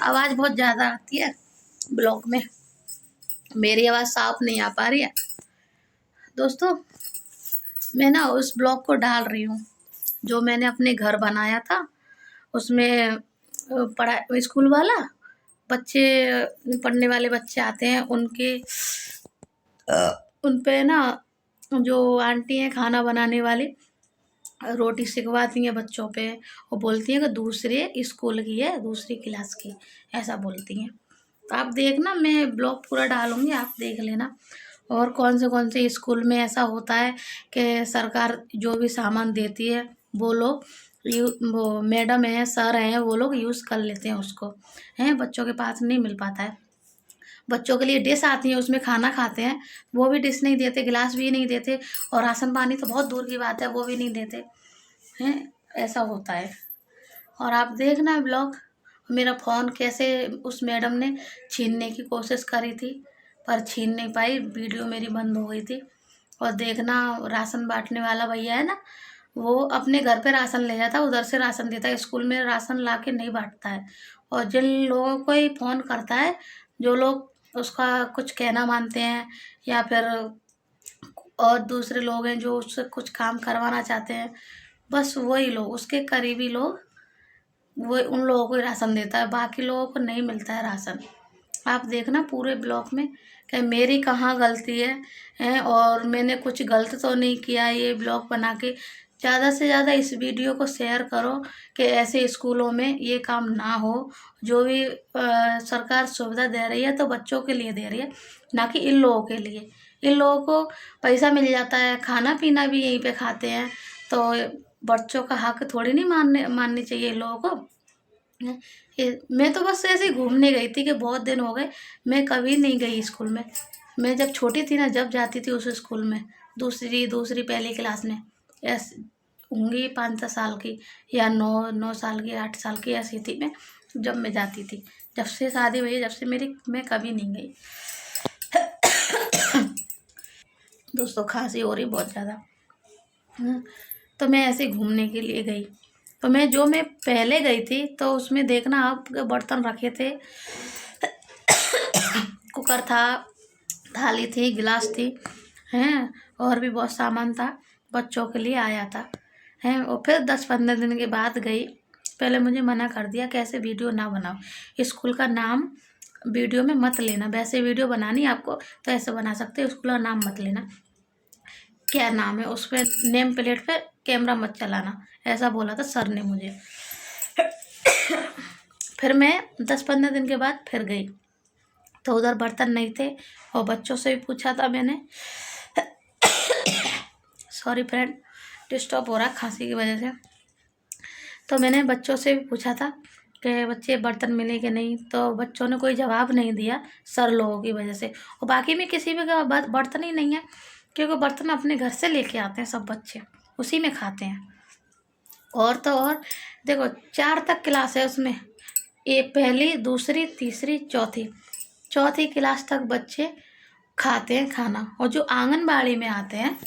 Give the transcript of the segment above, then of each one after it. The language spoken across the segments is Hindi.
आवाज़ बहुत ज़्यादा आती है ब्लॉग में, मेरी आवाज़ साफ नहीं आ पा रही है। दोस्तों मैं ना उस ब्लॉग को डाल रही हूँ जो मैंने अपने घर बनाया था। उसमें पढ़ा स्कूल वाला बच्चे, पढ़ने वाले बच्चे आते हैं, उनके उन पे ना जो आंटी हैं खाना बनाने वाली रोटी सिखवाती हैं बच्चों पे। वो बोलती हैं कि दूसरे स्कूल की है, दूसरी क्लास की, ऐसा बोलती हैं। तो आप देखना, मैं ब्लॉग पूरा डालूंगी, आप देख लेना। और कौन से स्कूल में ऐसा होता है कि सरकार जो भी सामान देती है वो लोग वो मैडम है, सर हैं, वो लोग यूज़ कर लेते हैं उसको, हैं बच्चों के पास नहीं मिल पाता है। बच्चों के लिए डिश आती है, उसमें खाना खाते हैं, वो भी डिश नहीं देते, गिलास भी नहीं देते, और राशन पानी तो बहुत दूर की बात है, वो भी नहीं देते हैं। ऐसा होता है। और आप देखना ब्लॉग, मेरा फ़ोन कैसे उस मैडम ने छीनने की कोशिश करी थी, पर छीन नहीं पाई, वीडियो मेरी बंद हो गई थी। और देखना, राशन बांटने वाला भैया है ना, वो अपने घर पे राशन ले जाता है, उधर से राशन देता है, स्कूल में राशन ला के नहीं बांटता है। और जिन लोगों को ही फ़ोन करता है, जो लोग उसका कुछ कहना मानते हैं, या फिर और दूसरे लोग हैं जो उससे कुछ काम करवाना चाहते हैं, बस वही लोग, उसके करीबी लोग, वो उन लोगों को ही राशन देता है, बाकी लोगों को नहीं मिलता है राशन। आप देखना पूरे ब्लॉग में कि मेरी कहाँ गलती है, और मैंने कुछ गलत तो नहीं किया। ये ब्लॉग बना के ज़्यादा से ज़्यादा इस वीडियो को शेयर करो कि ऐसे स्कूलों में ये काम ना हो। जो भी सरकार सुविधा दे रही है तो बच्चों के लिए दे रही है, ना कि इन लोगों के लिए। इन लोगों को पैसा मिल जाता है, खाना पीना भी यहीं पे खाते हैं, तो बच्चों का हक थोड़ी नहीं माननी चाहिए इन लोगों को। मैं तो बस ऐसे ही घूमने गई थी कि बहुत दिन हो गए, मैं कभी नहीं गई स्कूल में। मैं जब छोटी थी ना, जब जाती थी उस स्कूल में, दूसरी दूसरी पहली क्लास में, ऐसे होंगी 5-6 साल की, या 9 साल की, 8 साल की, ऐसी थी मैं जब मैं जाती थी। जब से शादी हुई, जब से मेरी, मैं कभी नहीं गई। दोस्तों खांसी हो रही बहुत ज़्यादा। तो मैं ऐसे घूमने के लिए गई, तो मैं पहले गई थी तो उसमें देखना आप, बर्तन रखे थे, कुकर था, थाली थी, गिलास थी, हैं, और भी बहुत सामान था, बच्चों के लिए आया था, हैं। और फिर 10-15 दिन के बाद गई। पहले मुझे मना कर दिया कि ऐसे वीडियो ना बनाओ, स्कूल का नाम वीडियो में मत लेना, वैसे वीडियो बनानी आपको तो ऐसे बना सकते हो, स्कूल का नाम मत लेना, क्या नाम है उस पर, नेम प्लेट पे कैमरा मत चलाना, ऐसा बोला था सर ने मुझे। फिर मैं 10-15 दिन के बाद फिर गई, तो उधर बर्तन नहीं थे, और बच्चों से भी पूछा था मैंने। सॉरी फ्रेंड, डिस्टर्ब हो रहा खांसी की वजह से। तो मैंने बच्चों से भी पूछा था कि बच्चे बर्तन मिले कि नहीं, तो बच्चों ने कोई जवाब नहीं दिया सर लोगों की वजह से। और बाकी में किसी भी का बर्तन ही नहीं है, क्योंकि बर्तन अपने घर से लेके आते हैं सब बच्चे, उसी में खाते हैं। और तो और देखो, 4 तक क्लास है उसमें, ये पहली, दूसरी, तीसरी, चौथी क्लास तक बच्चे खाते हैं खाना। और जो आंगनबाड़ी में आते हैं,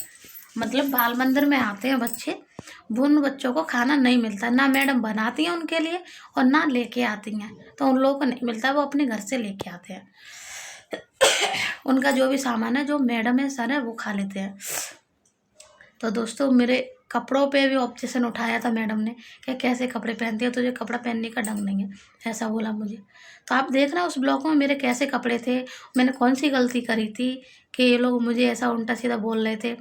मतलब बाल मंदिर में आते हैं बच्चे, उन बच्चों को खाना नहीं मिलता, ना मैडम बनाती हैं उनके लिए और ना लेके आती हैं, तो उन लोगों को नहीं मिलता, वो अपने घर से लेके आते हैं। उनका जो भी सामान है, जो मैडम है, सर है, वो खा लेते हैं। तो दोस्तों मेरे कपड़ों पे भी ऑब्जेक्शन उठाया था मैडम ने कि कैसे कपड़े पहनती है, तुझे कपड़ा पहनने का ढंग नहीं है, ऐसा बोला मुझे। तो आप देखना उस ब्लॉग में मेरे कैसे कपड़े थे, मैंने कौन सी गलती करी थी कि ये लोग मुझे ऐसा उल्टा सीधा बोल रहे थे,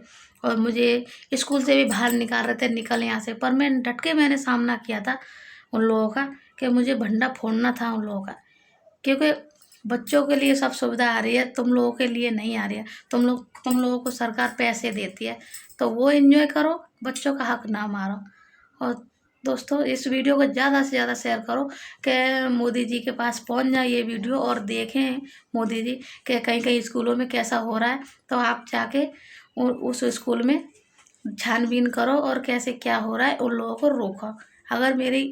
और मुझे स्कूल से भी बाहर निकाल रहे थे, निकल यहाँ से। पर मैं डट के मैंने सामना किया था उन लोगों का, कि मुझे भंडा फोड़ना था उन लोगों का, क्योंकि बच्चों के लिए सब सुविधा आ रही है, तुम लोगों के लिए नहीं आ रही है। तुम लोगों को सरकार पैसे देती है, तो वो एंजॉय करो, बच्चों का हक ना मारो। और दोस्तों इस वीडियो को ज़्यादा से ज़्यादा शेयर करो कि मोदी जी के पास पहुंच जाए ये वीडियो, और देखें मोदी जी कि कहीं कहीं स्कूलों में कैसा हो रहा है, तो आप जाके उस स्कूल में छानबीन करो, और कैसे क्या हो रहा है उन लोगों को रोको। अगर मेरी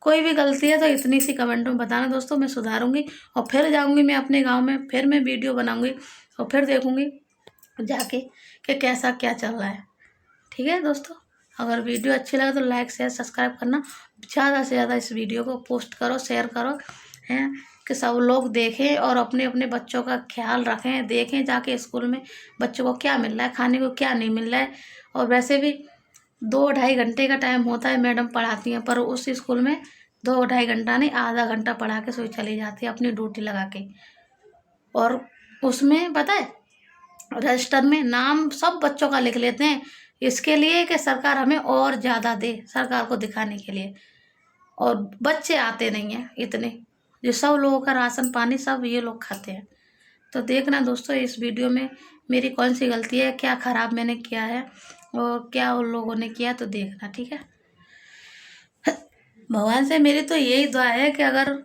कोई भी गलती है तो इतनी सी कमेंट में बताना दोस्तों, मैं सुधारूंगी, और फिर जाऊंगी मैं अपने गांव में, फिर मैं वीडियो बनाऊंगी, और फिर देखूंगी जाके कि कैसा क्या चल रहा है। ठीक है दोस्तों, अगर वीडियो अच्छी लगे तो लाइक शेयर सब्सक्राइब करना, ज़्यादा से ज़्यादा इस वीडियो को पोस्ट करो, शेयर करो, हैं कि सब लोग देखें और अपने अपने बच्चों का ख्याल रखें, देखें जाके स्कूल में बच्चों को क्या मिल रहा है, खाने को क्या नहीं मिल रहा है। और वैसे भी 2-2.5 घंटे का टाइम होता है, मैडम पढ़ाती हैं, पर उस स्कूल में 2-2.5 घंटा नहीं, आधा घंटा पढ़ा के सोई चली जाती है अपनी ड्यूटी लगा के। और उसमें पता है रजिस्टर में नाम सब बच्चों का लिख लेते हैं, इसके लिए कि सरकार हमें और ज़्यादा दे, सरकार को दिखाने के लिए। और बच्चे आते नहीं हैं इतने, जो सब लोगों का राशन पानी सब ये लोग खाते हैं। तो देखना दोस्तों इस वीडियो में मेरी कौन सी गलती है, क्या ख़राब मैंने किया है और क्या उन लोगों ने किया, तो देखना, ठीक है। भगवान से मेरी तो यही दुआ है कि अगर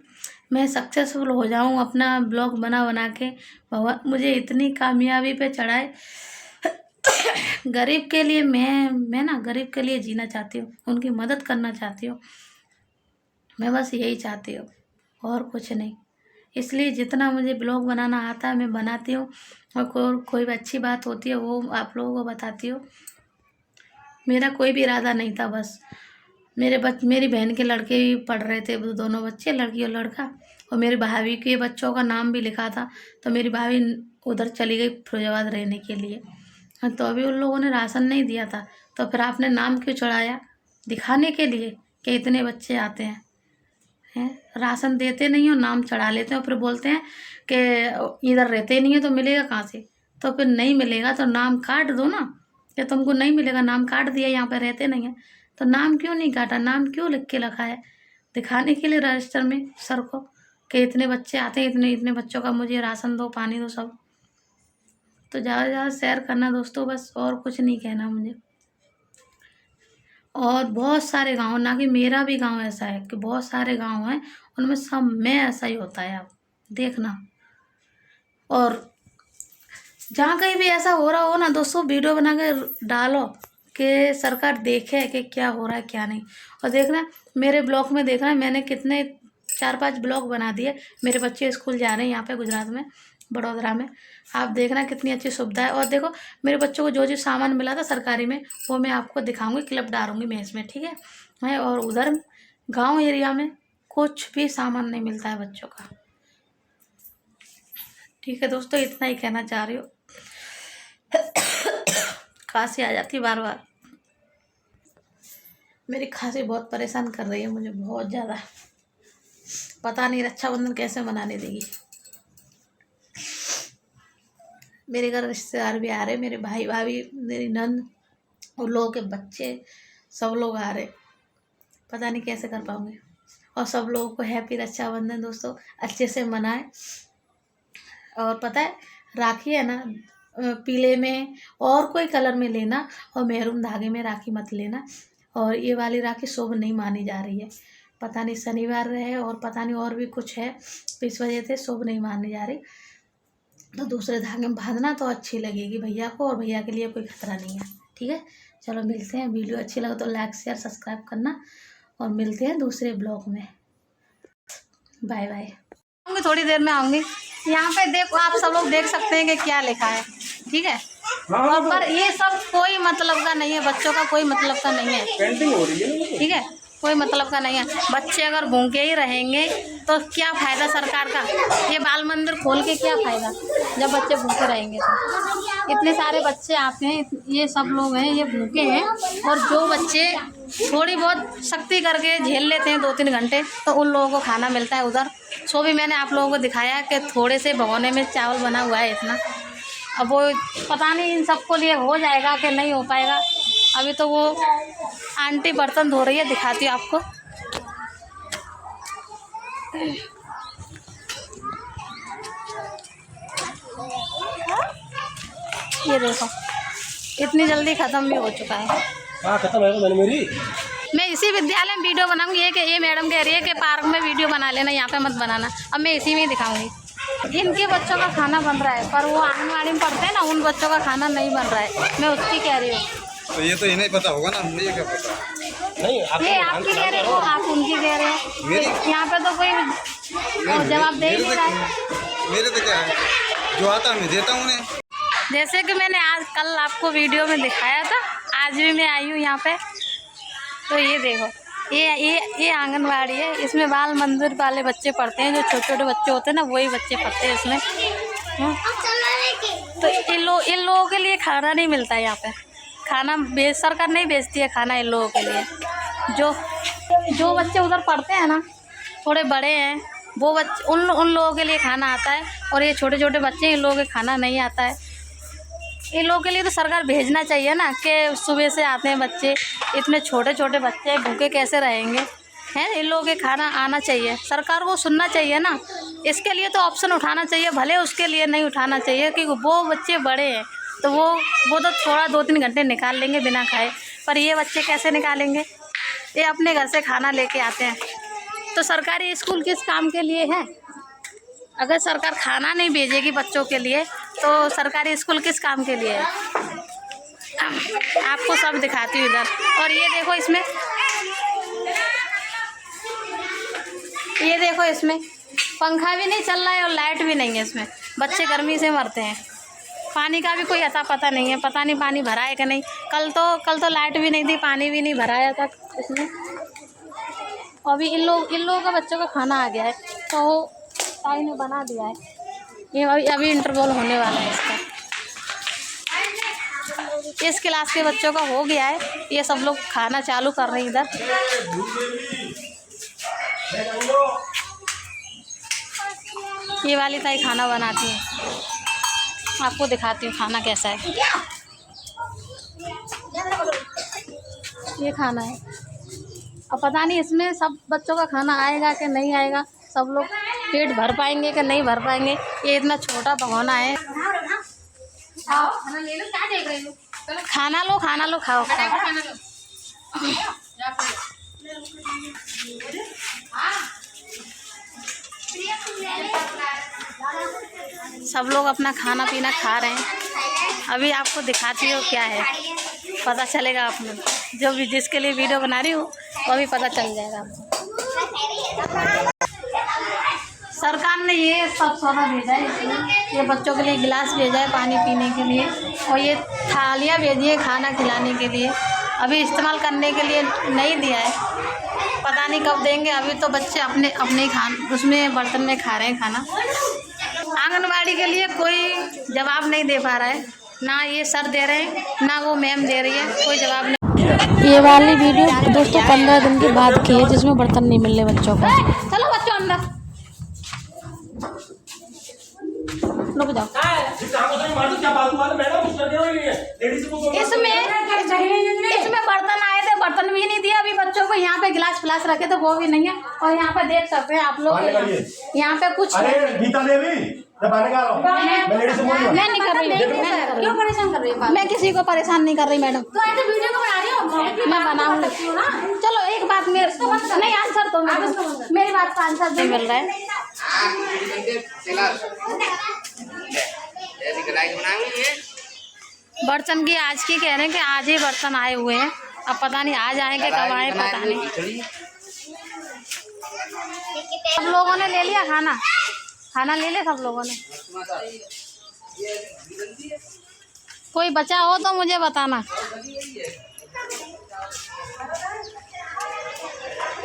मैं सक्सेसफुल हो जाऊं अपना ब्लॉग बना बना के, भगवान मुझे इतनी कामयाबी पे चढ़ाए। गरीब के लिए मैं ना गरीब के लिए जीना चाहती हूँ, उनकी मदद करना चाहती हूँ, मैं बस यही चाहती हूँ और कुछ नहीं। इसलिए जितना मुझे ब्लॉग बनाना आता है मैं बनाती हूँ, और कोई भी अच्छी बात होती है वो आप लोगों को बताती हूँ। मेरा कोई भी इरादा नहीं था, बस मेरी बहन के लड़के भी पढ़ रहे थे, वो दोनों बच्चे, लड़की और लड़का, और मेरी भाभी के बच्चों का नाम भी लिखा था, तो मेरी भाभी उधर चली गई फिरोजाबाद रहने के लिए। तो अभी उन लोगों ने राशन नहीं दिया था, तो फिर आपने नाम क्यों चढ़ाया? दिखाने के लिए कि इतने बच्चे आते हैं, राशन देते नहीं हो, नाम चढ़ा लेते हैं, और फिर बोलते हैं कि इधर रहते नहीं है तो मिलेगा कहाँ से। तो फिर नहीं मिलेगा तो नाम काट दो ना, कि तुमको नहीं मिलेगा, नाम काट दिया, यहाँ पे रहते नहीं है तो नाम क्यों नहीं काटा, नाम क्यों लिख के रखा है? दिखाने के लिए रजिस्टर में सर को कि इतने बच्चे आते हैं, इतने इतने बच्चों का मुझे राशन दो, पानी दो, सब। तो ज़्यादा से ज़्यादा शेयर करना दोस्तों, बस, और कुछ नहीं कहना मुझे। और बहुत सारे गांव, ना कि मेरा भी गांव ऐसा है कि बहुत सारे गांव हैं, उनमें सब में ऐसा ही होता है, आप देखना। और जहाँ कहीं भी ऐसा हो रहा हो ना दोस्तों, वीडियो बना के डालो कि सरकार देखे कि क्या हो रहा है क्या नहीं। और देखना मेरे ब्लॉग में, देखना मैंने कितने 4-5 ब्लॉग बना दिए। मेरे बच्चे स्कूल जा रहे हैं यहाँ पे गुजरात में, बड़ोदरा में, आप देखना कितनी अच्छी सुविधा है। और देखो मेरे बच्चों को जो जो सामान मिला था सरकारी में, वो मैं आपको दिखाऊंगी, क्लिप डालूंगी मैं इसमें, ठीक है। और उधर गाँव एरिया में कुछ भी सामान नहीं मिलता है बच्चों का, ठीक है दोस्तों, इतना ही कहना चाह रही हूँ। खांसी आ जाती बार बार, मेरी खांसी बहुत परेशान कर रही है मुझे, बहुत ज़्यादा। पता नहीं रक्षाबंधन कैसे मनाने देगी। मेरे घर रिश्तेदार भी आ रहे, मेरे भाई भाभी, मेरी नंद, उन लोगों के बच्चे, सब लोग आ रहे, पता नहीं कैसे कर पाऊंगे। और सब लोगों को हैप्पी रक्षाबंधन दोस्तों, अच्छे से मनाएं। और पता है राखी है ना, पीले में और कोई कलर में लेना, और मेहरून धागे में राखी मत लेना। और ये वाली राखी शुभ नहीं मानी जा रही है, पता नहीं शनिवार है और पता नहीं और भी कुछ है, तो इस वजह से शुभ नहीं मानी जा रही। तो दूसरे धागे में बांधना तो अच्छी लगेगी भैया को, और भैया के लिए कोई खतरा नहीं है, ठीक है। चलो मिलते हैं, वीडियो अच्छी लगे तो लाइक शेयर सब्सक्राइब करना, और मिलते हैं दूसरे ब्लॉग में। Bye bye. आऊँगी थोड़ी देर में आऊँगी। यहाँ पे देखो, आप सब लोग देख सकते हैं कि क्या लिखा है, ठीक है। और पर ये सब कोई मतलब का नहीं है, बच्चों का कोई मतलब का नहीं है, पेंटिंग हो रही है, ठीक है, कोई मतलब का नहीं है। बच्चे अगर भूखे ही रहेंगे तो क्या फ़ायदा सरकार का, ये बाल मंदिर खोल के क्या फ़ायदा जब बच्चे भूखे रहेंगे। तो इतने सारे बच्चे आते हैं, ये सब लोग हैं, ये भूखे हैं, और जो बच्चे थोड़ी बहुत शक्ति करके झेल लेते हैं 2-3 घंटे, तो उन लोगों को खाना मिलता है उधर। सो भी मैंने आप लोगों को दिखाया कि थोड़े से भगोने में चावल बना हुआ है इतना। अब वो पता नहीं इन सबको लिए हो जाएगा कि नहीं हो पाएगा। अभी तो वो आंटी बर्तन धो रही है, दिखाती हूँ आपको। ये देखो इतनी जल्दी ख़त्म भी हो चुका है। खत्म है मैंने मेरी। मैं इसी विद्यालय में वीडियो बनाऊंगी, ये मैडम कह रही है कि पार्क में वीडियो बना लेना, यहाँ पे मत बनाना। अब मैं इसी में ही दिखाऊंगी। इनके बच्चों का खाना बन रहा है, पर वो आंगनवाड़ी में पढ़ते हैं ना, उन बच्चों का खाना नहीं बन रहा है, मैं उसकी कह रही हूँ। तो ये तो इन्हें पता होगा ना, मुझे क्या पता। नहीं ये आपकी कह रहे हो, आप उनकी कह रहे हैं, यहाँ पे तो कोई जवाब दे नहीं रहा है। मेरे तो क्या है, जो आता मैं देता हूँ उन्हें। जैसे कि मैंने आज कल आपको वीडियो में दिखाया था, आज भी मैं आई हूँ यहाँ पे, तो ये देखो ये आंगनवाड़ी है। इसमें बाल मंदिर वाले बच्चे पढ़ते हैं, जो छोटे छोटे बच्चे होते हैं ना, वही बच्चे पढ़ते हैं इसमें। तो इन लोगों के लिए खाना नहीं मिलता है यहाँ पे। खाना सरकार नहीं बेचती है खाना इन लोगों के लिए। जो बच्चे उधर पढ़ते हैं ना, थोड़े बड़े हैं, वो बच्चे उन लोगों के लिए खाना आता है। और ये छोटे छोटे बच्चे, इन लोगों के खाना नहीं आता है। इन लोगों के लिए तो सरकार भेजना चाहिए ना, कि सुबह से आते हैं बच्चे, इतने छोटे छोटे बच्चे भूखे कैसे रहेंगे हैं। इन लोगों के खाना आना चाहिए, सरकार को सुनना चाहिए ना। इसके लिए तो ऑप्शन उठाना चाहिए, भले उसके लिए नहीं उठाना चाहिए कि वो बच्चे बड़े हैं तो वो तो थोड़ा 2-3 घंटे निकाल लेंगे बिना खाए, पर ये बच्चे कैसे निकालेंगे? ये अपने घर से खाना लेके आते हैं। तो सरकारी स्कूल किस काम के लिए है? अगर सरकार खाना नहीं भेजेगी बच्चों के लिए तो सरकारी स्कूल किस काम के लिए है? आपको सब दिखाती हूँ इधर। और ये देखो इसमें पंखा भी नहीं चल रहा है और लाइट भी नहीं है इसमें। बच्चे गर्मी से मरते हैं। पानी का भी कोई अता पता नहीं है, पता नहीं पानी भरा है कि नहीं। कल तो लाइट भी नहीं थी, पानी भी नहीं भराया था इसमें। अभी इन लोगों का बच्चों का खाना आ गया है, तो ताई ने बना दिया है। ये अभी इंटरवल होने वाला है इसका। इस क्लास के बच्चों का हो गया है, ये सब लोग खाना चालू कर रहे हैं इधर। ये वाली ताई खाना बनाती है, आपको दिखाती हूँ खाना कैसा है। ये खाना है। अब पता नहीं इसमें सब बच्चों का खाना आएगा कि नहीं आएगा, सब लोग पेट भर पाएंगे कि नहीं भर पाएंगे। ये इतना छोटा भगोना है। खाना लो खाओ। सब लोग अपना खाना पीना खा रहे हैं। अभी आपको दिखाती हूँ क्या है, पता चलेगा आपको। जो भी जिसके लिए वीडियो बना रही हूँ वो भी पता चल जाएगा आपको। सरकार ने ये सब सौदा भेजा है इसमें। ये बच्चों के लिए गिलास भेजा है पानी पीने के लिए, और ये थालियाँ भेजी है खाना खिलाने के लिए। अभी इस्तेमाल करने के लिए नहीं दिया है, पता नहीं कब देंगे। अभी तो बच्चे अपने उसमें बर्तन में खा रहे हैं खाना। आंगनवाड़ी के लिए कोई जवाब नहीं दे पा रहा है, ना ये सर दे रहे हैं ना वो मैम दे रही है, कोई जवाब नहीं। ये वाली वीडियो दोस्तों 15 दिन के बाद की है, जिसमें बर्तन नहीं मिल रहे बच्चों को। चलो बच्चों अंदर रुक जाओ। इसमें बर्तन आए थे, बर्तन भी नहीं दिया अभी बच्चों को। यहाँ पे गिलास फ्लास रखे तो वो भी नहीं है। और यहाँ पे देख सकते हैं आप लोग, यहाँ पे कुछ मैं नहीं कर रही। क्यों परेशान कर रही है? मैं किसी को परेशान नहीं कर रही मैडम। तो ऐसे वीडियो को बना रही हो, मैं बनाऊंगी। चलो एक बात मेरे नहीं आंसर दो, मेरी बात का आंसर नहीं मिल रहा है। बर्तन की आज की कह रहे हैं कि आज ही बर्तन आए हुए हैं। अब पता नहीं आज आएंगे कब आए पता नहीं। सब लोगों ने ले लिया खाना ले लिया सब लोगों ने। कोई बचा हो तो मुझे बताना।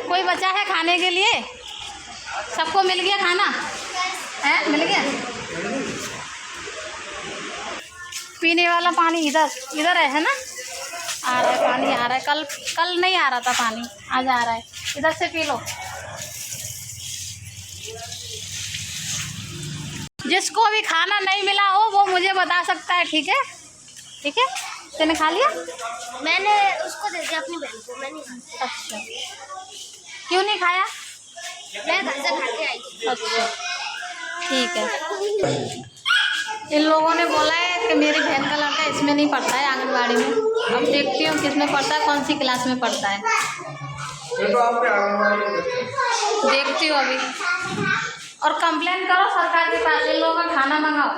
कोई बचा है खाने के लिए? सबको मिल गया खाना है? मिल गया। पीने वाला पानी इधर है ना? आ रहा है पानी, आ रहा है। कल नहीं आ रहा था पानी, आज आ रहा है। इधर से पी लो। जिसको भी खाना नहीं मिला हो वो मुझे बता सकता है, ठीक है? ठीक है, तूने खा लिया? मैंने उसको दे दिया अपनी बहन को, मैं नहीं खाया। अच्छा, क्यों नहीं खाया? मैं घर से खा के आई थी। अच्छा ठीक है। इन लोगों ने बोला है कि मेरी बहन का लड़का इसमें नहीं पढ़ता है आंगनवाड़ी में। अब देखती हूँ किस में पढ़ता है, कौन सी क्लास में पढ़ता है, देखती हूँ अभी। और कंप्लेन करो सरकार के पास, इन लोगों का खाना मंगाओ।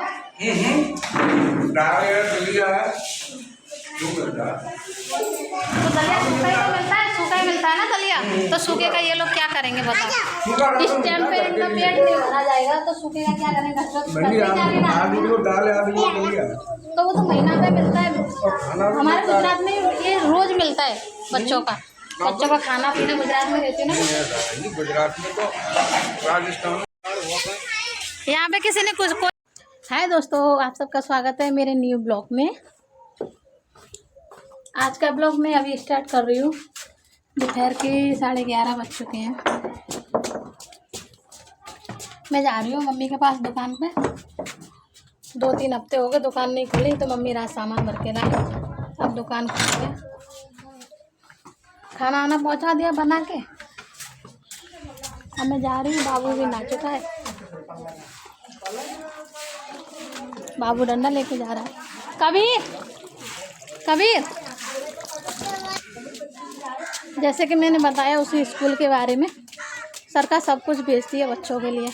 तो दलिया सूखा ही मिलता है ना दलिया, तो सूखे का ये लोग क्या करेंगे बताओ? इस टाइम पे इनका पेट नहीं भरा जाएगा तो सूखे का क्या करेंगे? तो वो तो महीना पे मिलता है। हमारे गुजरात में ये रोज मिलता है बच्चों का। बच्चों का खाना पीना गुजरात में रहते हो ना? गुजरात में तो राजस्थान यहाँ पे किसी ने कुछ हाय दोस्तों, आप सबका स्वागत है मेरे न्यू ब्लॉग में। आज का ब्लॉग मैं अभी स्टार्ट कर रही हूँ। दोपहर के 11:30 बज चुके हैं। मैं जा रही हूँ मम्मी के पास दुकान पे। 2-3 हफ्ते हो गए दुकान नहीं खुली, तो मम्मी रात सामान भर के लाई। अब दुकान खुल गया, खाना आना पहुँचा दिया बना के। अब मैं जा रही हूँ। बाबू भी ना चुका है, बाबू डंडा लेके जा रहा है। कबीर कबीर, जैसे कि मैंने बताया उसी स्कूल के बारे में, सरकार सब कुछ भेजती है बच्चों के लिए,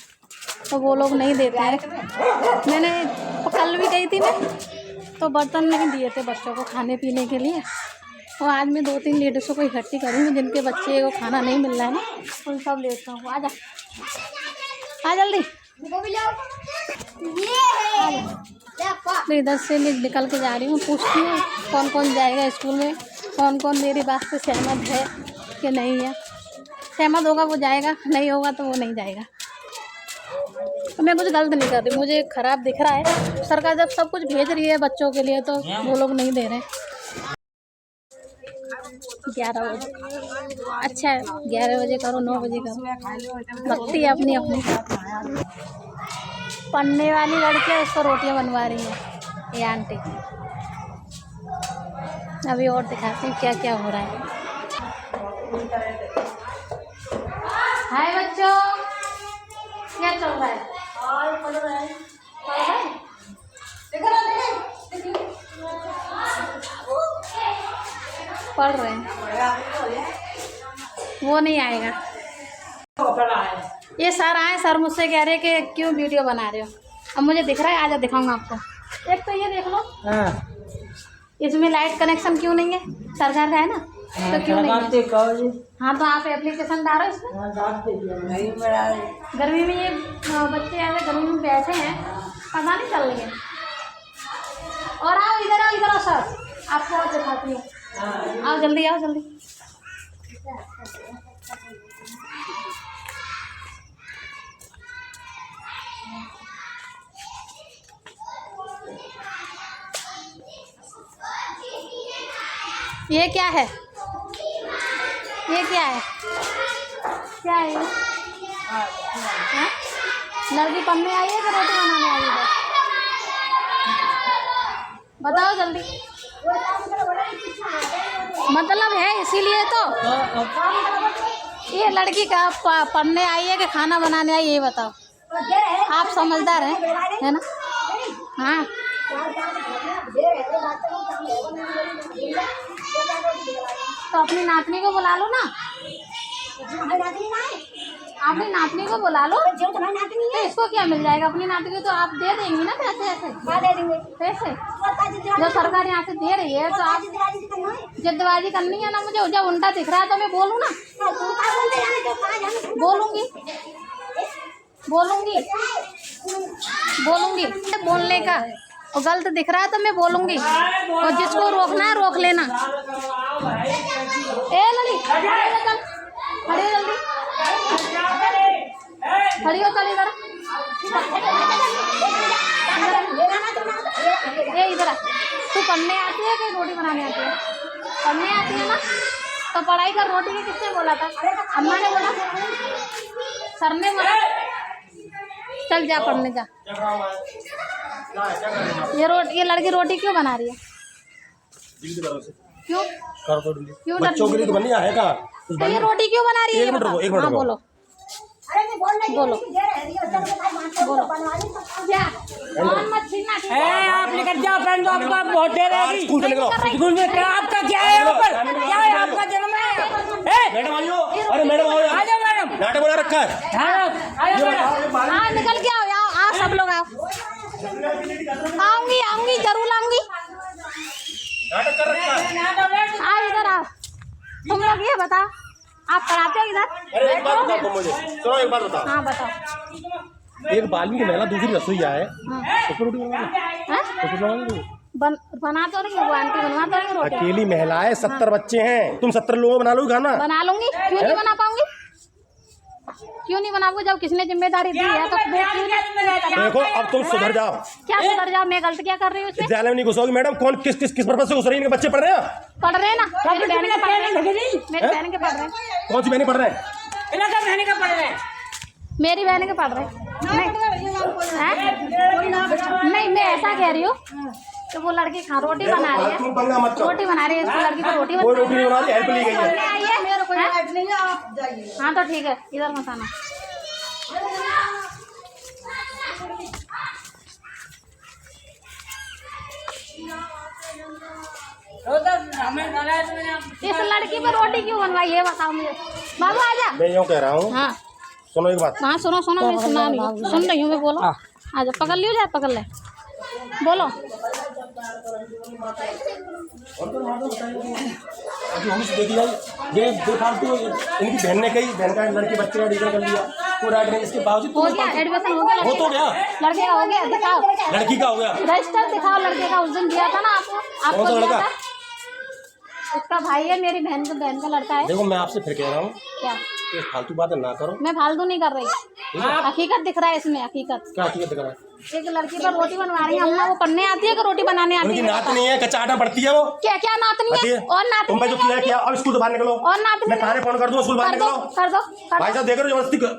तो वो लोग नहीं देते हैं। मैंने कल भी गई थी मैं, तो बर्तन नहीं दिए थे बच्चों को खाने पीने के लिए। और आज मैं 2-3 लेडीज़ों को इकट्ठी करूँगी जिनके बच्चे को खाना नहीं मिल रहा है ना, उन सब लेता हूँ। आ जल्दी। तो इधर से निकल के जा रही हूँ। पूछती हूँ कौन कौन जाएगा स्कूल में, कौन कौन मेरी बात से सहमत है कि नहीं है। सहमत होगा वो जाएगा, नहीं होगा तो वो नहीं जाएगा। तो मैं कुछ गलत नहीं कर रही, मुझे खराब दिख रहा है। सरकार जब सब कुछ भेज रही है बच्चों के लिए, तो वो लोग नहीं दे रहे। 11 बजे, अच्छा है 11 बजे करो, 9 बजे करो, लगती है अपनी अपनी। पढ़ने वाली लड़कियां उसको रोटियां बनवा रही है ये आंटी। अभी और दिखाती हूँ क्या क्या हो रहा है। हाय बच्चों, क्या चल रहा है? पढ़ रहे हैं। वो नहीं आएगा। ये सर आए, सर मुझसे कह रहे कि क्यों वीडियो बना रहे हो। अब मुझे दिख रहा है, आजा दिखाऊंगा आपको। एक तो ये देख लो, इसमें लाइट कनेक्शन क्यों नहीं है? सरकार का है ना, तो क्यों नहीं है? हाँ, तो आप एप्लीकेशन डालो इसमें। गर्मी में ये बच्चे ऐसे गर्मी में बैठे हैं, पता नहीं चल रही है। और आओ इधर, आओ सर, आपको और दिखाती हूँ। आओ जल्दी, आओ जल्दी। ये क्या है? ये क्या है? क्या है? हाँ? लड़की पढ़ने आई है कि रोटी बनाने आई है? बताओ जल्दी। मतलब है इसीलिए तो ये लड़की का पढ़ने आई है कि खाना बनाने आई, ये बताओ। आप समझदार हैं, है ना? हाँ, तो अपनी नातनी को बुला लो ना। अपनी नातनी को बुला लो, तो इसको क्या मिल जाएगा? अपनी नातनी को तो आप दे देंगी ना पैसे। ऐसे पैसे जो सरकार यहाँ से दे रही है, तो आप जल्दबाजी करनी है ना। मुझे जब उल्टा दिख रहा है तो मैं बोलूँ ना, बोलूँगी बोलने का। और गलत दिख रहा है तो मैं बोलूँगी, और जिसको रोकना है रोक लेना। ए लली, खड़ी हो जल्दी, खड़ी हो, चल इधर। ये इधर आ। तू पढ़ने आती है कि रोटी बनाने आती है? पढ़ने आती है ना, तो पढ़ाई कर। रोटी के किसने बोला था? अम्मा ने बोला, सर ने बोला। चल जा पढ़ने जा। ये लड़की रोटी क्यों बना रही है? क्यों बच्चों के लिए तो बननी है का? तो ये रोटी क्यों बना रही है? एक मिनट हाँ, बोलो बोलो। मत छीनना। आप लेकर जाओ फ्रेंड, आपका बहुत देर है। स्कूल में क्या आपका क्या है? यहाँ पर क्या है? आपका जन्म है। मैडम आइयो, अरे मैडम आओ, आ जाओ मैडम, नाटक बना रखा है। हाँ, निकल के आओ, आओ सब लोग आओ। आऊंगी जरूर आऊंगी। नाटक कर रखा है। आओ इधर आओ। तुम लोग ये बताओ, आप पढ़ाते हो इधर? अरे एक बात बताओ मुझे, चलो एक बात बताओ। हाँ बताओ। एक बाल्मीकि महिला दूसरी रसोईया है, हाँ। उसको रोटी बनवाना है? हाँ? उसको बनवाना है? बना तो रही हूँ वो आंटी, बनवा तो रही हूँ रोटी। अकेली महिलाएं 70 बच्चे हैं, तुम 70 लोगों बना लो खाना। बना लूंगी, क्यों नहीं बना पाऊंगी, क्यों नहीं बना पाऊंगी? जब किसने जिम्मेदारी दी है तो देखो अब तुम सुधर जाओ। क्या सुधर जाओ? मैं गलत क्या कर रही हूँ इसमें? विद्यालय में नहीं घुसोगी मैडम? कौन किस किस किस पर्पज से घुस रही है? इनके बच्चे पढ़ रहे हैं? पढ़ रहे हैं ना, मेरी बहन के पढ़ रहे हैं, मेरी बहन के पढ़ रहे हैं, कौन सी बहनें पढ़ रहे हैं? मेरी बहन के पढ़ रहे हैं। नहीं, मैं ऐसा कह रही हूँ तो वो लड़की खा रोटी बना रही है, तुम पंगा मत करो। रोटी बना रही है, इसको लड़की को रोटी कोई रोटी नहीं बना रही, हेल्प ली गई है। हाँ तो ठीक है, इधर मत आना। इस लड़की पर रोटी क्यों बनवाई है बताओ मुझे। बाबू आजा। मैं यूँ कह रहा हूँ, हाँ सुनो एक बात। हाँ सुनो सुनो, मैं सुना रही हूँ, सुन रही हूँ मैं, बोलो। आजा, पकड़ लियो, जा पकड़ ले, बोलो। देखी जाए ये बेफालतू इनकी बहन ने कही, बहन का लड़की बच्चे का एडमिशन कर लिया, पूरा इसके बावजूद हो गया एडमिशन, हो गया, हो तो गया, लड़के का हो गया, दिखाओ लड़की का हो गया। रजिस्टर दिखाओ लड़के का, उस दिन दिया था ना आपको, कौन सा दिया लड़का? था। उसका भाई है, मेरी बहन का लड़का है। देखो मैं आपसे फिर कह रहा हूँ क्या? कि फालतू बातें ना करो। मैं फालतू नहीं कर रही, हकीकत दिख रहा है इसमें, हकीकत। क्या हकीकत दिख रहा है? एक लड़की पर रोटी बनवा रही है, अम्मा वो पढ़ने आती है कि रोटी बनाने आती उनकी है? नात नहीं है, कच्चा आटा पड़ती है वो। क्या क्या नातनी पति है? है। और नातनी तुम भाई जो किया किया, अब स्कूल से बाहर निकलो। और नातनी मैं थाने फोन कर दूँ, स्कूल बाहर कर दो, निकलो। कर दो, कर भाई दो, साहब देख रहे हो जबरदस्ती करो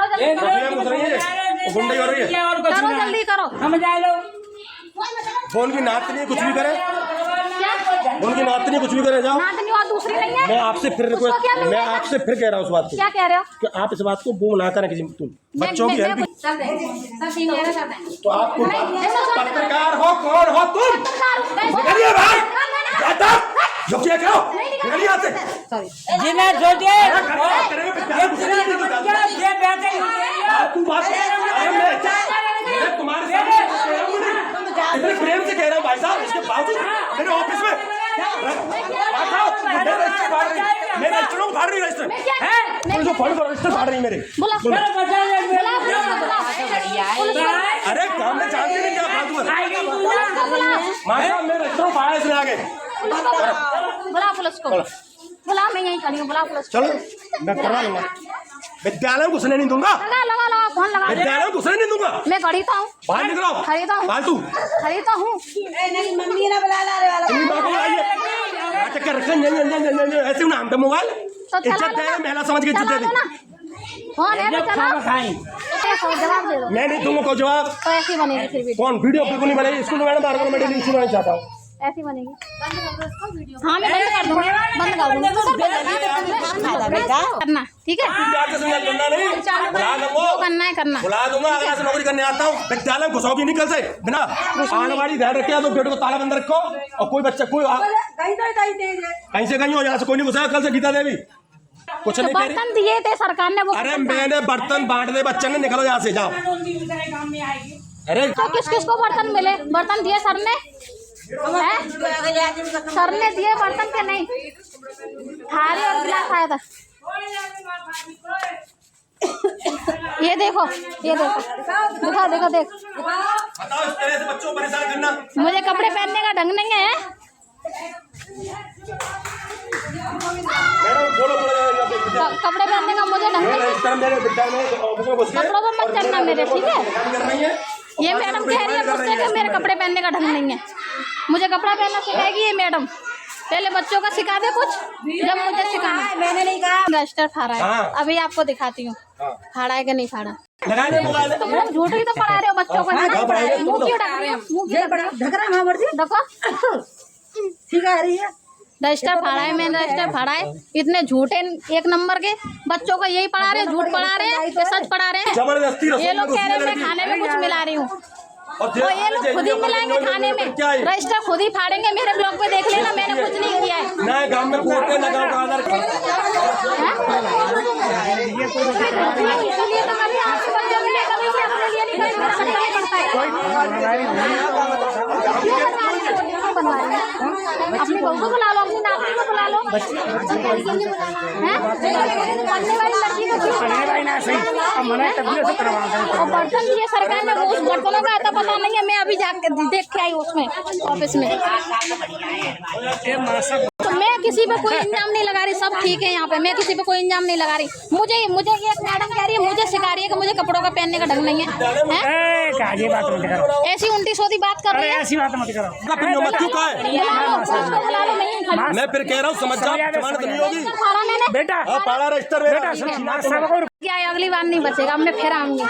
जल्दी, घुस रही है, वो गुंडई हो रही है। करो जल्दी करो। फोन की नात नहीं, कुछ भी करे, क्या फोन की नात नहीं, कुछ भी करे, जाओ। नातनी और दूसरी नहीं है? मैं आपसे फिर उसको क्या मिल मैं जाएगा? आपसे फिर कह रहा हूँ उस बात को, क्या कह रहे हो? कि आप इस बात को वो ना करें किसी तुम बच्चों की हेल्प। तो आपको पत्रकार हो, कौन हो तुम? निकलिए बाहर, जाता जो किया करो, निकलिए यहाँ से। जिन्हें सोचे तू बात अरे मैं तुम्हारे साथ इतने प्रेम से कह रहा हूँ भाई साहब, इसके बावजूद मेरे ऑफिस में मेरे रजिस्टर को फाड़ रही रजिस्टर, पुलिस को फोन करो, रजिस्टर फाड़ रही मेरे। अरे काम में जानते नहीं क्या फालतू है? माँ साहब मेरे रजिस्टर को फाड़ा इसने आगे। बुला पुलिस को, बुला, मैं यहीं खड़ी हूँ, बुला पुलिस को। चलो मैं करवा लूंगा, विद्यालय में घुसने नहीं दूंगा, लगा लगा लगा, फोन लगा। विद्यालय में घुसने नहीं दूंगा। मैं खरीदता हूँ, बाहर निकलो, खरीदता हूँ, फालतू खरीदता हूँ। मम्मी ना बुला ला रे वाला चक्कर रखन ऐसे ना हम पे मोबाइल तो चला इज्जत लो है, ना, महिला समझ के इज्जत चला दे लो ना, फोन है तो चलाओ। जवाब दे दो। मैं नहीं दूंगा कोई जवाब। तो ऐसी बनेगी फिर वीडियो, कौन वीडियो बिल्कुल नहीं बनेगी, स्कूल में मैडम बार बार मैं डेली सुनाना चाहता हूँ। ऐसी बनेगी। हाँ मैं बंद कर दूँगी, बंद कर दूँगी। करना ठीक है, जो करना है करना। बुला दूंगा, अगर ऐसे नौकरी करने आता हूँ। विद्यालय में घुसाओगी नहीं कल से, बिना आंगनबाड़ी ध्यान रखे तो गेट को ताला बंद रखो, और कोई बच्चा कोई कहीं से कहीं हो, यहाँ से कोई नहीं घुसा कल से। गीता देवी कुछ नहीं कह रही। बर्तन दिए थे सरकार ने, वो अरे मैंने बर्तन बांट दे बच्चे ने, निकलो यहाँ से, जाओ। अरे तो किस किस को बर्तन मिले? बर्तन दिए सर ने, सर ने दिए बर्तन के नहीं? थाली और गिलास आया था। ये देखो, ये देखो, देखो देखो देख। बताओ इस तरह से बच्चों को परेशान करना। मुझे कपड़े पहनने का ढंग नहीं है। मैडम बोलो कपड़े पहनने का मुझे ढंग नहीं है। कपड़ों पर मत करना मेरे, ठीक है? ये मैडम कह रही है मुझसे कि मेरे कपड़े पहनने का ढंग नहीं है। मुझे कपड़ा पहनना सिखाएगी ये मैडम? पहले बच्चों का सिखा दे कुछ, जब मुझे सिखाना। मैंने नहीं कहा रजिस्टर फाड़ा है, अभी आपको दिखाती हूँ फाड़ा है कि नहीं फाड़ा। तुम लोग झूठ ही तो पढ़ा रहे हो बच्चों को, मुँह क्यों ढक रहे हो? मुँह क्यों ढक रहा है? देखो सिखा रही है। रजिस्टर फाड़ा है, मैंने रजिस्टर फाड़ा है। इतने झूठे एक नंबर के बच्चों को यही पढ़ा रहे हैं, झूठ पढ़ा रहे हैं कि सच पढ़ा रहे हैं? ये लोग कह रहे हैं मैं खाने में कुछ मिला रही हूँ, और ये लोग खुद ही मिलाएंगे खाने में। रजिस्टर खुद ही फाड़ेंगे, मेरे ब्लॉग पे देख लेना, मैंने कुछ नहीं किया है। ना गांव में कोर्ट है, ना गांव का आधार कार्ड। इसलिए तो मैं भी आपके बच्चों के लिए कभी भी अपने लिए नहीं करता है। अपनी बहू को बुला लो, अपनी नाती को बुला लो। पढ़ने वाली लड़की को क्यों? और बर्तन दिए सरकार ने, उस बर्तनों का आता पता नहीं है। मैं अभी जाके देख के आई उसमें ऑफिस में। तो मैं किसी पे कोई इल्जाम नहीं लगा रही, सब ठीक है यहाँ पे, मैं किसी पे कोई इल्जाम नहीं लगा रही। मुझे एक मैडम कह रही है, मुझे सिखा रही है कि मुझे कपड़ों का पहनने का ढंग नहीं है। ऐसी उल्टी सोती बात कर रही है। ऐसी बात मत करो। मैं फिर कह रहा हूँ समझ जाओ, जमानत नहीं होगी बेटा, पाड़ा रजिस्टर क्या अगली बार नहीं बचेगा। अब मैं फिर आऊंगी,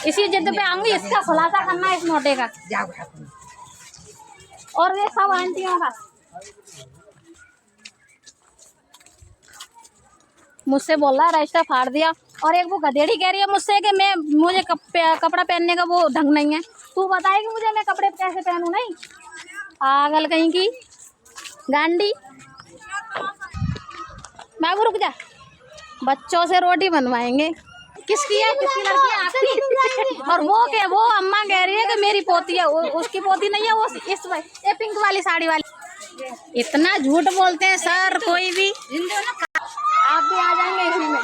इसी जिद पे आऊंगी। इसका खुलासा करना है इस मोटे का और ये सब आंटियों का। मुझसे बोल रहा है रजिस्टर फाड़ दिया, और एक वो गधेड़ी कह रही है मुझसे कि मुझे कपड़ा पहनने का वो ढंग नहीं है। तू बताएगी मुझे मैं कपड़े कैसे पहनूं? नहीं, पागल कहीं की गांडी। बाबू रुक जा, बच्चों से रोटी बनवाएंगे। किसकी है? किसकी लड़की है आपकी? और वो अम्मा कह रही है कि मेरी पोती है। उसकी पोती नहीं है, वो ये पिंक वाली साड़ी वाली। इतना झूठ बोलते हैं सर कोई भी। आप भी आ जाएंगे इसी में।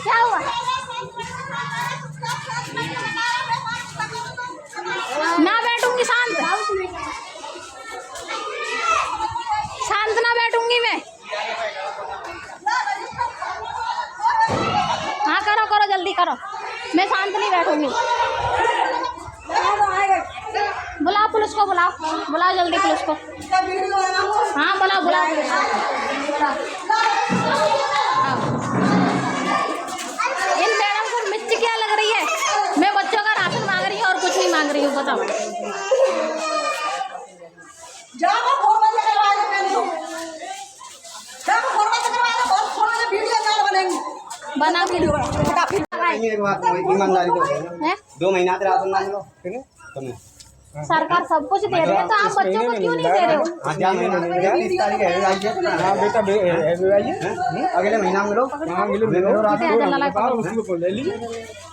क्या हुआ? ना बैठूंगी, शांत ना बैठूंगी मैं। हाँ करो जल्दी करो, मैं शांत नहीं बैठूंगी। बुलाओ पुलिस को, बुलाओ जल्दी पुलिस को। हाँ बुलाओ। इन मैडम को मिर्ची क्या लग रही है? मैं बच्चों का राशन मांग रही हूँ और कुछ नहीं मांग रही हूँ। बताओ बना के ईमानदारी तो है। 2 महीना राशन मांग लो। सरकार सब कुछ दे रही है, तो आप बच्चों को क्यों नहीं दे रहे हो? अगले महीना मिलो।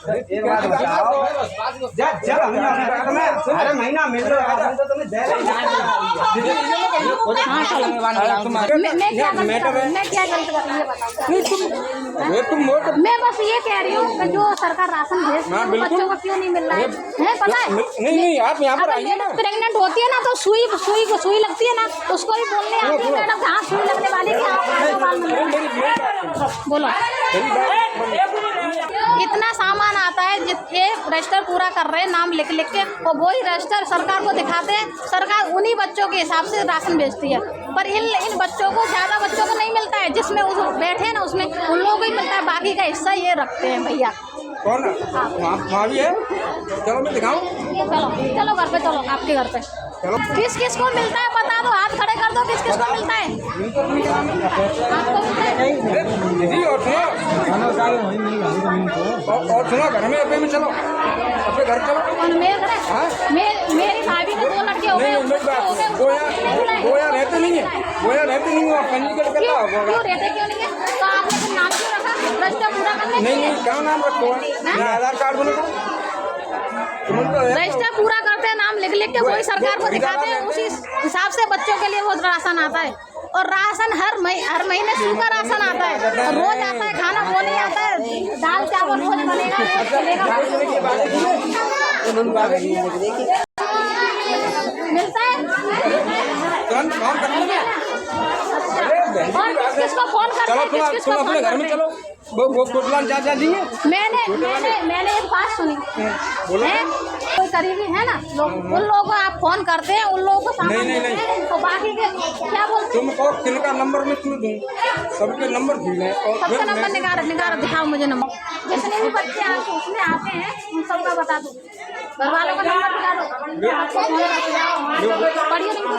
एक बात बताओ, जब अरे महीना मिल रहा है तो तुम्हें दे रहे। मैं क्या गलत कर रही हूँ? मैं बस ये कह रही हूँ कि जो सरकार राशन भेजती है बच्चों को क्यों नहीं मिल रहा है? पता है? नहीं आप यहाँ पर आइए ना। प्रेग्नेंट होती है ना तो सुई लगती है ना, उसको भी बोलने आती है मैडम कहाँ सुई लगने वाली है। बोलो, इतना सामान आता है ये रजिस्टर पूरा कर रहे हैं नाम लिख के, और वही रजिस्टर सरकार को दिखाते हैं। सरकार उन्हीं बच्चों के हिसाब से राशन भेजती है, पर इन बच्चों को, ज़्यादा बच्चों को नहीं मिलता है। जिसमें उस बैठे ना उसमें उन लोगों को ही मिलता है, बाकी का हिस्सा ये रखते हैं भैया। कौन वहाँ भी है? चलो मैं दिखाऊं। चलो घर पे, चलो आपके घर पे। किस किस को मिलता है बता दो, हाथ खड़े कर दो। किस किस को मिलता है? आपको मिलता है? दीदी और सुनो घर में अपने में चलो, अपने घर चलो। और मेरे घर मेरी भाभी के 2 लड़के हो गए। वो यहाँ रहते नहीं है, पंजीकरण करना होगा। क्यों रहते क्यों नहीं है? तो आपने फिर नाम क्यों रखा? रजिस्टर पूरा करने के लिए? नहीं क्या नाम रखो है? आधार कार्ड बनेगा। रजिस्टर पूरा करते हैं, नाम लिख के वही सरकार को दिखाते हैं। उसी हिसाब से बच्चों के लिए वो राशन आता है। और राशन हर महीने सूखा राशन आता है, और रोज आता है खाना, वो नहीं आता है। दाल चावल रोज बनेगा, मिलता है। और किसको फोन करते हैं? किसको अपने घर में चलो। वो कोटलान चाचा जी हैं। मैंने एक बात सुनी है, कोई करीबी है ना लोग, उन लोगों को आप फोन करते हैं, उन लोगों को सामान देते हैं, तो बाकी के क्या बोलते हैं? तुमको किनका नंबर मैं तुम्हें दूँ? सबके नंबर दूँ। सबका नंबर निकाल दिखाओ मुझे नंबर। जितने भी बच्चे उसमें आते हैं उन सबका बता दो, घर वालों का नंबर दिखा दो। पढ़िए नहीं तो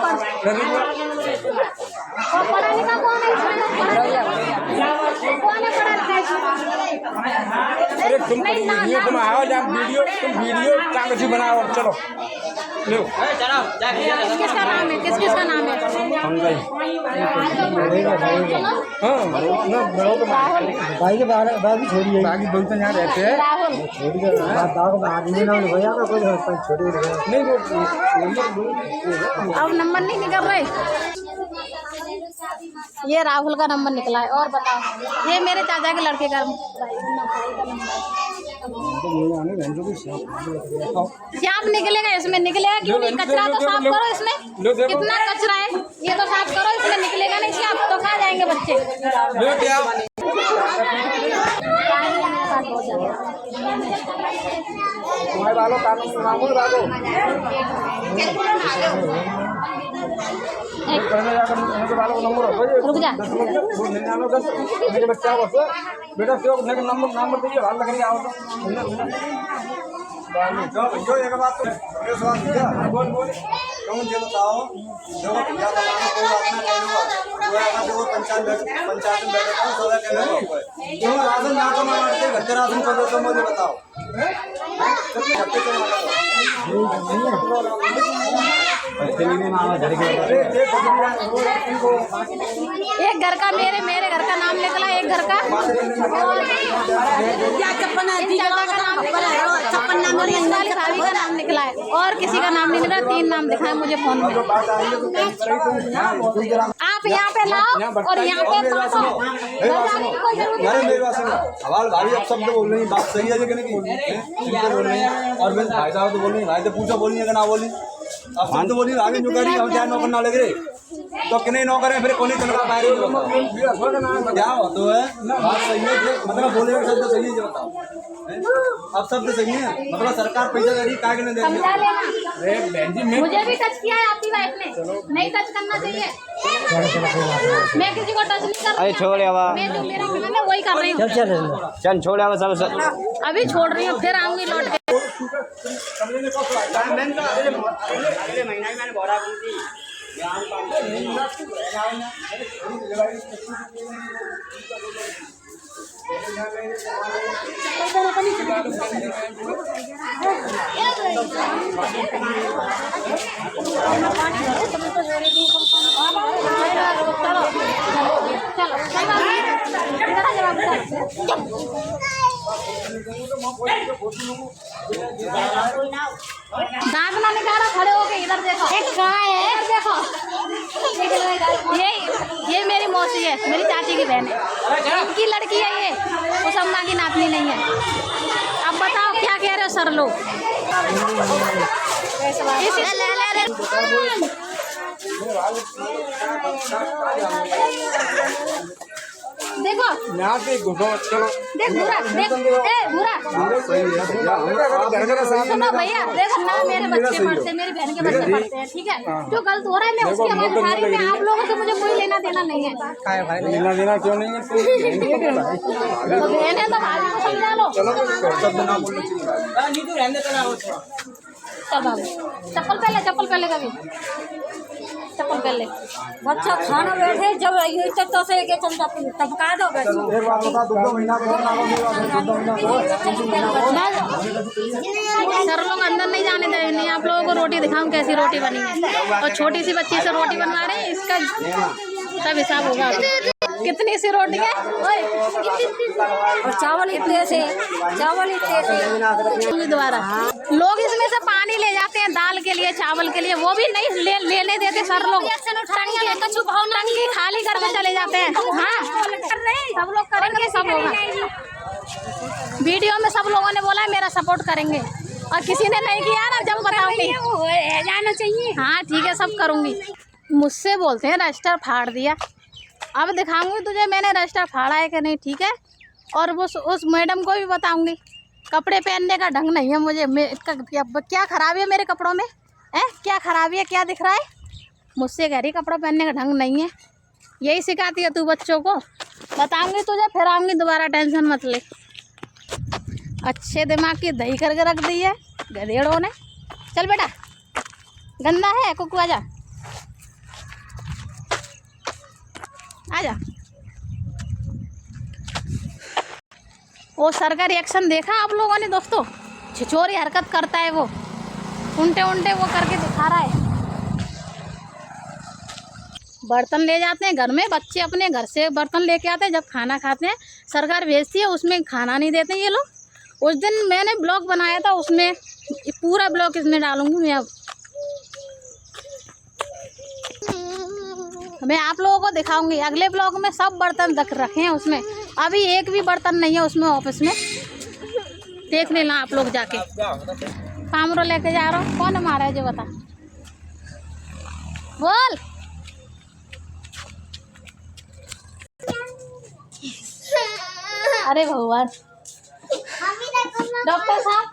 और पढ़ा लिखा कौन है इसमें? कौन है पढ़ा लिखा? अरे तुम आओ जब वीडियो कागज बनाओ और चलो लो। किसका नाम है? किस का नाम है? भाई के बाकी छोड़िए, बाकी बोलते यहाँ रहते हैं। राहुल नहीं अब नंबर नहीं निकल रहे। ये राहुल का नंबर निकला है। और बताओ, ये मेरे चाचा के लड़के का भाई का नंबर है। सांप निकलेगा इसमें, निकलेगा क्यों नहीं? कचरा तो साफ करो इसमें, कितना कचरा है ये तो साफ करो, इसमें निकलेगा नहीं सांप तो कहाँ जाएंगे बच्चे? रुक जा बेटा नंबर दीजिए हाल लग रही आओ तो एक बात तो बोल क्यों ये बताओ जो भैया बनाना कोई अपना कहने को जो पंचायत में बैठा हूं सदा कहने को क्यों राशन ना तो मारते घर राशन कर दो तो मुझे बताओ एक घर का मेरे घर का नाम निकला, एक घर का भाभी का नाम निकला है और किसी का नाम नहीं निकला। 3 नाम दिखाए मुझे फोन में। आप यहाँ पे लाओ और यहाँ पे सवाल भाई अब शब्द बोल रही बात सही है लेकिन बोल रही है और मैं भाई साहब तो बोल रही भाई तो पूछा बोली है कि ना बोली अब हम तो बोली आगे जो करी हम क्या नौकर ना लग रहे तो कि नहीं नौकर है फिर कौन ही चलता बाहर क्या हो तो है बात सही है मतलब बोले शब्द सही है बताओ अब शब्द सही है मतलब सरकार पैसा दे रही है क्या नहीं समझा लेना। मुझे भी टच किया है आपकी वाइफ ने, नहीं टच करना चाहिए। मैं किसी को टच नहीं कर रही। छोड़ मैं जो मेरा काम है वही कर रही हूँ। चल छोड़ सब अभी छोड़ रही हूँ, फिर आऊंगी लौट के। दांत ना निकालो, खड़े होके इधर देखो। कहाँ है? देखो ये मेरी मौसी है, मेरी चाची की बहन है, इनकी लड़की है ये, उस अम्मा की नातनी नहीं है। अब बताओ क्या कह रहे हो सर लोग? देखो यहाँ पे घुसो चलो देख बुरा, देख बुरा सुनो भैया, देखो ना मेरे बच्चे पढ़ते हैं, मेरी बहन के बच्चे पढ़ते हैं, ठीक है? जो गलत हो रहा है मैं उसकी आवाज उठा रही हूँ। आप लोगों से मुझे कोई लेना देना नहीं है। लेना देना क्यों नहीं है तो बहन है तो भाभी को समझा लो। चल बाबू चप्पल पहले कभी चप्पल पहले। बच्चा खाना बैठे जब तो से एक चमचा टपका दो सर लोग अंदर नहीं जाने दे नहीं। आप लोगों को रोटी दिखाऊं कैसी रोटी बनी है, और छोटी सी बच्ची से रोटी बनवा रहे हैं, इसका तब हिसाब होगा। कितनी सी रोटी है और चावल इतने से दोबारा लोग इसमें से पानी ले जाते हैं दाल के लिए, चावल के लिए, वो भी नहीं लेने देते सर लोग। टंकी खाली करके चले जाते हैं। हाँ सब लोग करेंगे, सब होगा। वीडियो में सब लोगों ने बोला है मेरा सपोर्ट करेंगे, और किसी ने नहीं किया ना जब बताऊंगी जाना चाहिए। हाँ ठीक है सब करूंगी। मुझसे बोलते हैं रजिस्टर फाड़ दिया, अब दिखाऊंगी तुझे मैंने रजिस्टर फाड़ा है कि नहीं, ठीक है? और उस मैडम को भी बताऊंगी। कपड़े पहनने का ढंग नहीं है मुझे। क्या खराबी है मेरे कपड़ों में? क्या खराबी है? क्या दिख रहा है? मुझसे कह रही कपड़ा पहनने का ढंग नहीं है। यही सिखाती है तू बच्चों को। बताऊंगी तुझे, फिर आऊँगी दोबारा, टेंशन मत ले। अच्छे दिमाग की दही करके रख दी है गधेड़ों ने। चल बेटा गंदा है कुकू, आजा आजा। वो सर का रिएक्शन देखा आप लोगों ने दोस्तों? छिछोरी हरकत करता है वो, उल्टे वो करके दिखा रहा है। बर्तन ले जाते हैं घर में, बच्चे अपने घर से बर्तन लेके आते हैं, जब खाना खाते हैं सरकार भेजती है, उसमें खाना नहीं देते ये लोग। उस दिन मैंने ब्लॉग बनाया था, उसमें पूरा ब्लॉग इसमें डालूंगी मैं। मैं आप लोगों को दिखाऊंगी अगले ब्लॉग में। सब बर्तन रखे हैं उसमें, अभी एक भी बर्तन नहीं है उसमें ऑफिस में। देख लेना आप लोग जाके। कामरो लेके जा रहा हूँ। कौन हमारा है जो बता, बोल। अरे भगवान, डॉक्टर साहब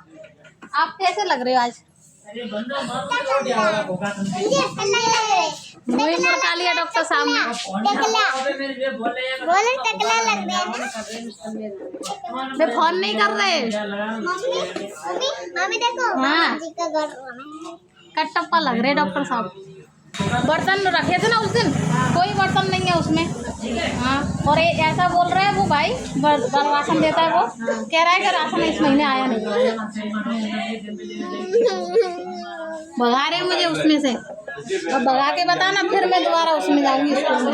आप कैसे लग रहे हो आज? मुझे मुर्गा लिया डॉक्टर साहब ने। मैं फोन नहीं कर रहे। हाँ कट्टप्पा लग रहे डॉक्टर साहब। बर्तन रखे थे ना उस दिन, कोई बर्तन नहीं है उसमें। हाँ और ये ऐसा बोल रहे हैं वो भाई राशन देता है, वो कह रहा है कि राशन इस महीने आया नहीं। भगा रहे मुझे उसमें से। अब भगा के बताना, फिर मैं दोबारा उसमें जाऊंगी स्कूल में।